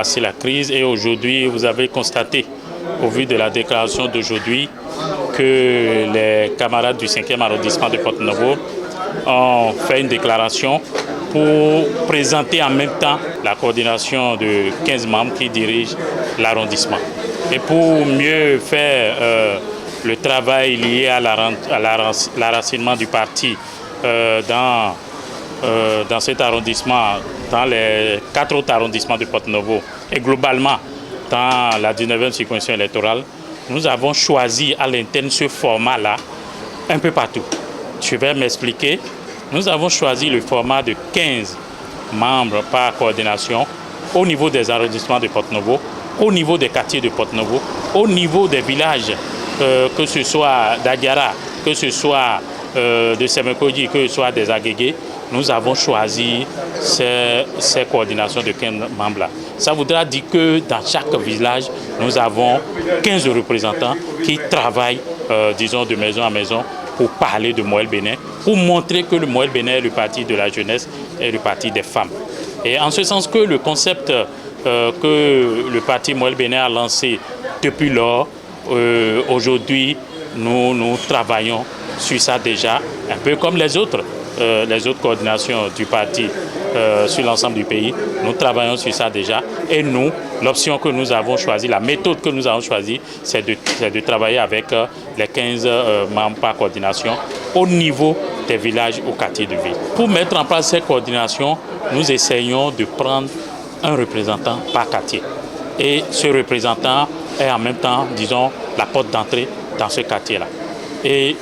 passer la crise. Et aujourd'hui, vous avez constaté, au vu de la déclaration d'aujourd'hui, que les camarades du 5e arrondissement de Porto-Novo ont fait une déclaration pour présenter en même temps la coordination de 15 membres qui dirigent l'arrondissement. Et pour mieux faire le travail lié à l'enracinement du parti dans cet arrondissement, dans les 4 autres arrondissements de Porto-Novo et globalement dans la 19e circonscription électorale, nous avons choisi à l'interne ce format-là un peu partout. Je vais m'expliquer. Nous avons choisi le format de 15 membres par coordination au niveau des arrondissements de Porto-Novo, au niveau des quartiers de Porto-Novo, au niveau des villages, que ce soit d'Adiara, que ce soit de Semekoji, que ce soit des Agégués. Nous avons choisi ces coordinations de 15 membres-là. Ça voudra dire que dans chaque village, nous avons 15 représentants qui travaillent, disons, de maison à maison pour parler de Moël Bénin, pour montrer que le Moël Bénin est le parti de la jeunesse et le parti des femmes. Et en ce sens que le concept que le parti Moël Bénin a lancé depuis lors, aujourd'hui, nous travaillons sur ça déjà, un peu comme les autres coordinations du parti sur l'ensemble du pays. Nous travaillons sur ça déjà. Et nous, l'option que nous avons choisie, la méthode que nous avons choisie, c'est de travailler avec les 15 membres par coordination au niveau des villages, au quartier de ville. Pour mettre en place cette coordination, nous essayons de prendre un représentant par quartier. Et ce représentant est en même temps, disons, la porte d'entrée dans ce quartier-là. Et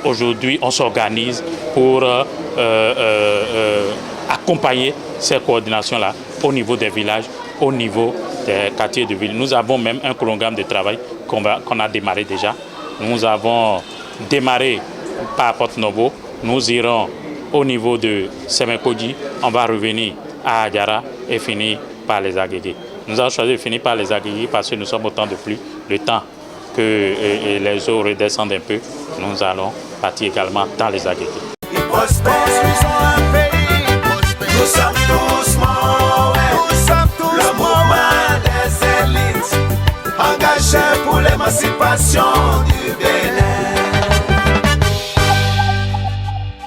aujourd'hui, on s'organise pour accompagner ces coordinations-là au niveau des villages, au niveau des quartiers de ville. Nous avons même un programme de travail qu'on a démarré déjà. Nous avons démarré par Porto-Novo. Nous irons au niveau de Semekoji. On va revenir à Adiara et finir par les Agégués. Nous avons choisi de finir par les Agégués parce que nous sommes au temps de pluie. Le temps que les eaux redescendent un peu, nous allons partir également dans les Agégués.